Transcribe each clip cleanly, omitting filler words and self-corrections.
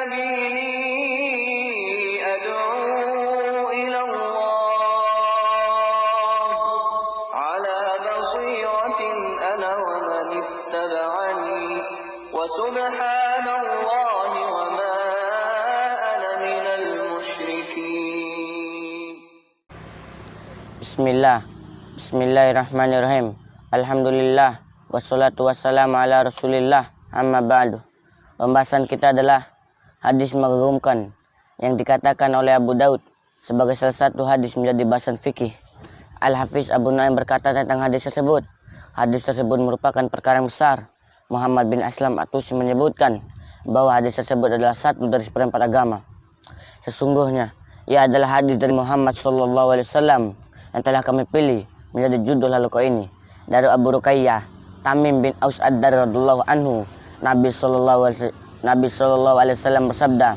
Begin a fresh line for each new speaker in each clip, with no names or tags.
إنني أدعو إلى الله على بصيرة أنا ومن اتبعني وسبحان الله وما أنا من المشركين.
Bismillahirrahmanirrahim. Alhamdulillah wassalatu wassalamu ala Rasulillah, amma ba'du. Pembahasan kita adalah hadis mengagumkan yang dikatakan oleh Abu Daud sebagai salah satu hadis menjadi bahasan fikih. Al-Hafiz Abu Nu'aim berkata tentang hadis tersebut. Hadis tersebut merupakan perkara yang besar. Muhammad bin Aslam At-Tusi menyebutkan bahwa hadis tersebut adalah satu dari seperempat agama. Sesungguhnya ia adalah hadis dari Muhammad SAW yang telah kami pilih menjadi judul halaqah ini. Dari Abu Ruqayyah Tamim bin Aus Ad-Dari radhiyallahu anhu, Nabi sallallahu alaihi wasallam bersabda,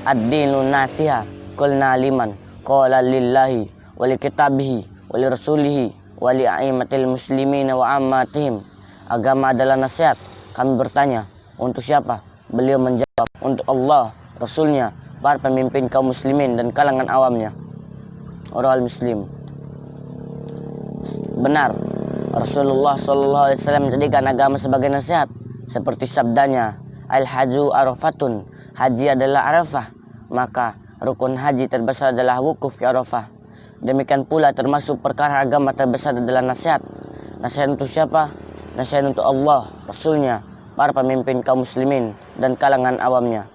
"Ad-dinu nasiha, qulna liman, qala lillahi wa li kitabihi wa li rasulihi wa li a'immatil muslimina wa ammatihim." Agama adalah nasihat. Kami bertanya, untuk siapa? Beliau menjawab, untuk Allah, Rasulnya, para pemimpin kaum muslimin dan kalangan awamnya. Rawahul Muslim. Benar, Rasulullah SAW menjadikan agama sebagai nasihat, seperti sabdanya, Al-Haju Arafatun, haji adalah Arafah, maka rukun haji terbesar adalah wukuf di Arafah. Demikian pula termasuk perkara agama terbesar adalah nasihat. Nasihat untuk siapa? Nasihat untuk Allah, Rasulnya, para pemimpin kaum muslimin dan kalangan awamnya.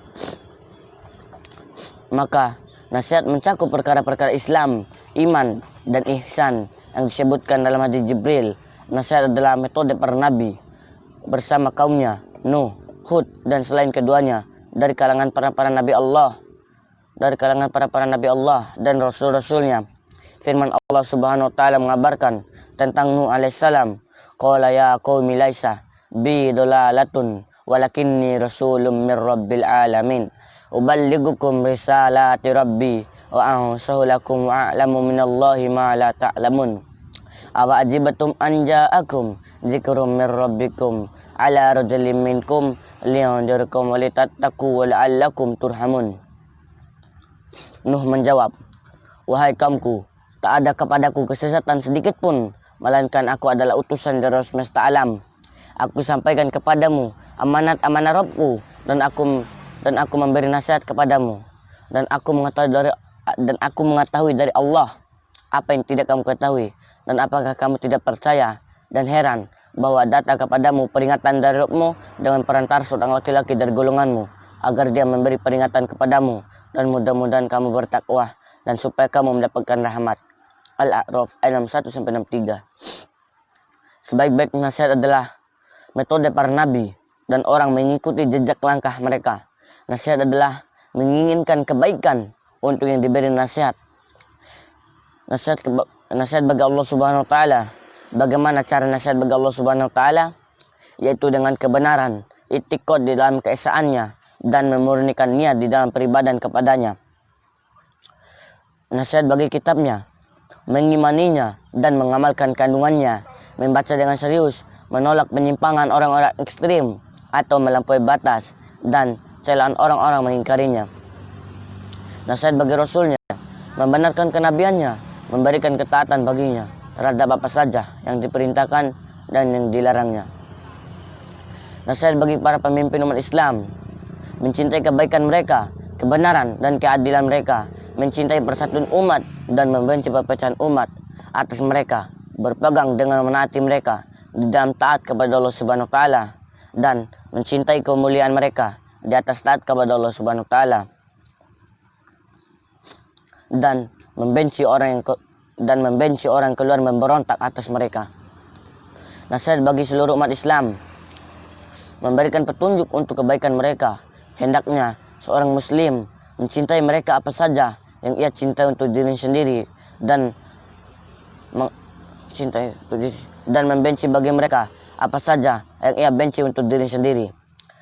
Maka nasihat mencakup perkara-perkara Islam, iman, dan ihsan yang disebutkan dalam hadis Jibril. Nasihat adalah metode para nabi bersama kaumnya, Nuh, Hud, dan selain keduanya dari kalangan para nabi Allah, dan rasul-rasulnya. Firman Allah Subhanahu wa taala mengabarkan tentang Nuh alaihissalam, qala ya qaumi laisa bi dalalatun walakinni rasulun mir rabbil alamin uballigukum risalati rabbi wa ansahu lakum wa a'lamu minallahi ma la ta'lamun. Awa ajibatum an ja'akum zikrum mir rabbikum ala rajulin minkum liyunzirkum wa litattaqu wa la'allakum turhamun. Nuh menjawab, wahai kaumku, tak ada kepadaku kesesatan sedikit pun, melainkan aku adalah utusan dari semesta alam. Aku sampaikan kepadamu amanat-amanat Rabbku, dan aku memberi nasihat kepadamu, dan aku mengetahui dari Allah apa yang tidak kamu ketahui. Dan apakah kamu tidak percaya dan heran bahwa datang kepadamu peringatan dari Rabbmu dengan perantar seorang laki-laki dari golonganmu, agar dia memberi peringatan kepadamu, dan mudah-mudahan kamu bertakwa dan supaya kamu mendapatkan rahmat. Al-A'raf ayat 61-63. Sebaik-baik nasihat adalah metode para nabi dan orang mengikuti jejak langkah mereka. Nasihat adalah menginginkan kebaikan untuk yang diberi nasihat. Nasihat bagi Allah Subhanahu wa taala. Bagaimana cara nasihat bagi Allah Subhanahu wa taala? Yaitu dengan kebenaran, i'tiqad di dalam keesaannya, dan memurnikan niat di dalam peribadan kepadanya. Nasihat bagi kitabnya, mengimaninya dan mengamalkan kandungannya, membaca dengan serius, menolak penyimpangan orang-orang ekstrim atau melampaui batas, dan celaan orang-orang mengingkarinya. Nasihat bagi Rasulnya, membenarkan kenabiannya, memberikan ketaatan baginya terhadap apa saja yang diperintahkan dan yang dilarangnya. Nasihat bagi para pemimpin umat Islam, mencintai kebaikan mereka, kebenaran dan keadilan mereka, mencintai persatuan umat dan membenci perpecahan umat atas mereka, berpegang dengan menaati mereka di dalam taat kepada Allah Subhanahu wa taala, dan mencintai kemuliaan mereka di atas taat kepada Allah Subhanahu wa taala, dan membenci orang keluar memberontak atas mereka. Nasihat bagi seluruh umat Islam, memberikan petunjuk untuk kebaikan mereka. Hendaknya seorang muslim mencintai mereka apa saja yang ia cintai untuk diri sendiri, dan membenci bagi mereka apa saja yang ia benci untuk diri sendiri.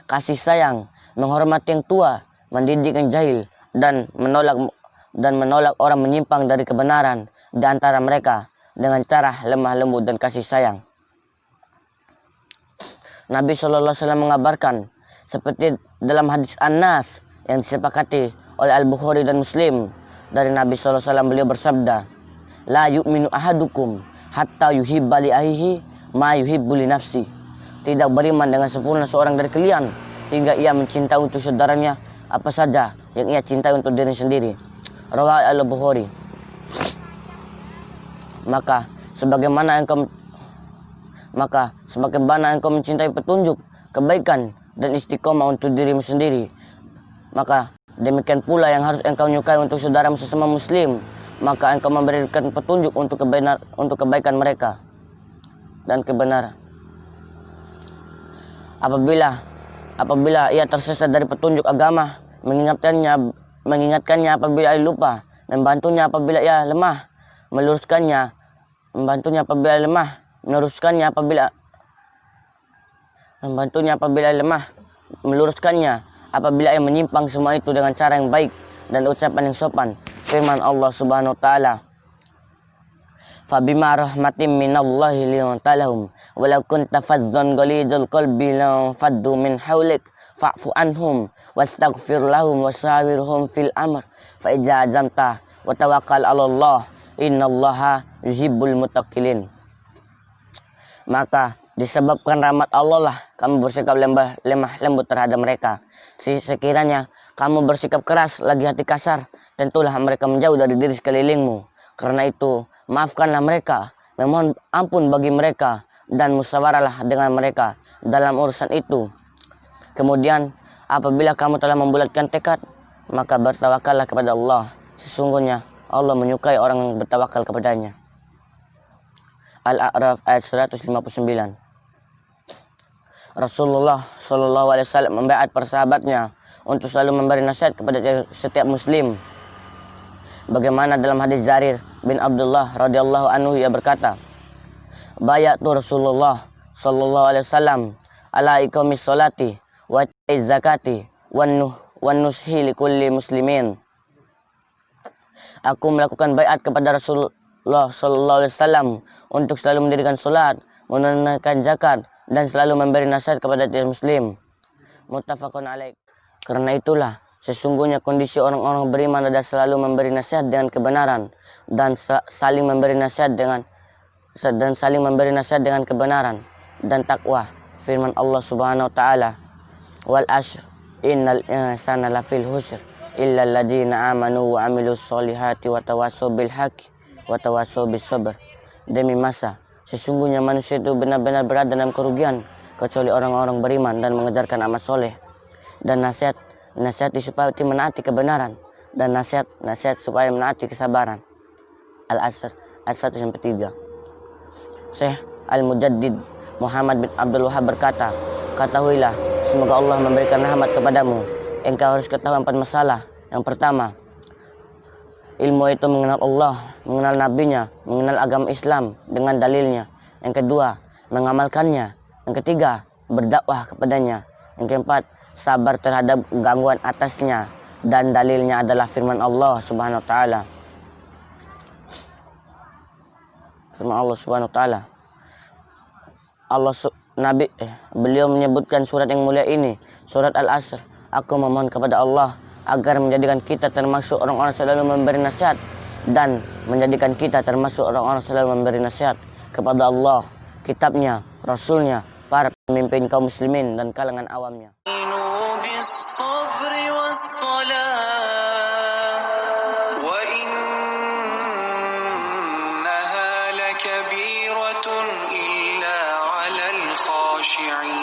Kasih sayang, menghormati yang tua, mendidik yang jahil, dan menolak orang menyimpang dari kebenaran di antara mereka dengan cara lemah lembut dan kasih sayang. Nabi SAW mengabarkan, Seperti dalam hadis An-Nas yang disepakati oleh Al-Bukhari dan Muslim dari Nabi SAW, beliau bersabda, la yu'minu ahadukum hatta yuhibba li ahihi ma yuhibbu li nafsi. Tidak beriman dengan sempurna seorang dari kalian hingga ia mencintai untuk saudaranya apa saja yang ia cintai untuk diri sendiri. Riwayat Al-Bukhari. Maka sebagaimana engkau mencintai petunjuk, kebaikan dan istiqomah untuk dirimu sendiri, maka demikian pula yang harus engkau nyukai untuk saudaramu sesama muslim. Maka engkau memberikan petunjuk untuk kebaikan mereka dan kebenaran. Apabila ia tersesat dari petunjuk agama, mengingatkannya apabila ia lupa, membantunya apabila ia lemah, meluruskannya apabila ia menyimpang, semua itu dengan cara yang baik dan ucapan yang sopan. Firman Allah Subhanahu wa taala, fabima rahmatin minallahi linta lahum walau kunta fazzan ghalidul qalbi lan faddu min hawlik fa'fu anhum wastaghfir lahum wasawirhum fil amr fa idza azamta wa tawakkal 'ala Allah innallaha yuhibbul muttaqqin. Maka disebabkan rahmat Allah lah kamu bersikap lemah lembut terhadap mereka. Sekiranya kamu bersikap keras lagi hati kasar, tentulah mereka menjauh dari diri sekelilingmu. Karena itu, maafkanlah mereka, memohon ampun bagi mereka, dan musyawarahlah dengan mereka dalam urusan itu. Kemudian, apabila kamu telah membulatkan tekad, maka bertawakallah kepada Allah. Sesungguhnya, Allah menyukai orang yang bertawakal kepadanya. Al-A'raf ayat 159. Rasulullah SAW membaiat persahabatnya untuk selalu memberi nasihat kepada setiap muslim. Bagaimana dalam hadis Jarir bin Abdullah radhiyallahu anhu, ia berkata, bayatu Rasulullah SAW ala iqamis sholati wa itiz zakati wan nushi likulli muslimin. Aku melakukan baiat kepada Rasulullah SAW untuk selalu mendirikan salat, menunaikan zakat, dan selalu memberi nasihat kepada tiap muslim. Muttafaqun alaih. Karena itulah sesungguhnya kondisi orang-orang beriman adalah selalu memberi nasihat dengan kebenaran dan saling memberi nasihat dengan kebenaran dan takwa. Firman Allah Subhanahu wa taala, wal ashr innal insana lafil husr illa alladziina amanu wa amilus solihati wa tawassaw bil haqqi wa tawassaw bis sabr. Demi masa, sesungguhnya manusia itu benar-benar berada dalam kerugian kecuali orang-orang beriman dan mengejarkan amal soleh dan nasihati supaya menaati kebenaran dan nasihat supaya menaati kesabaran. Al-Asr ayat 1-3. Syekh Al-Mujaddid Muhammad bin Abdul Wahab berkata, ketahuilah, semoga Allah memberikan rahmat kepadamu. Engkau harus ketahui 4 masalah. Yang pertama, ilmu itu mengenal Allah, mengenal nabinya, mengenal agama Islam dengan dalilnya. Yang kedua, mengamalkannya. Yang ketiga, berdakwah kepadanya. Yang keempat, sabar terhadap gangguan atasnya, dan dalilnya adalah firman Allah Subhanahu wa taala. Firman Allah Subhanahu wa taala. Beliau menyebutkan surat yang mulia ini, surat Al-Asr. Aku memohon kepada Allah agar menjadikan kita termasuk orang-orang selalu memberi nasihat dan menjadikan kita termasuk orang-orang selalu memberi nasihat kepada Allah, kitabnya, rasulnya, para pemimpin kaum muslimin dan kalangan awamnya.
وإنها لكبيرة إلا على الخاشعين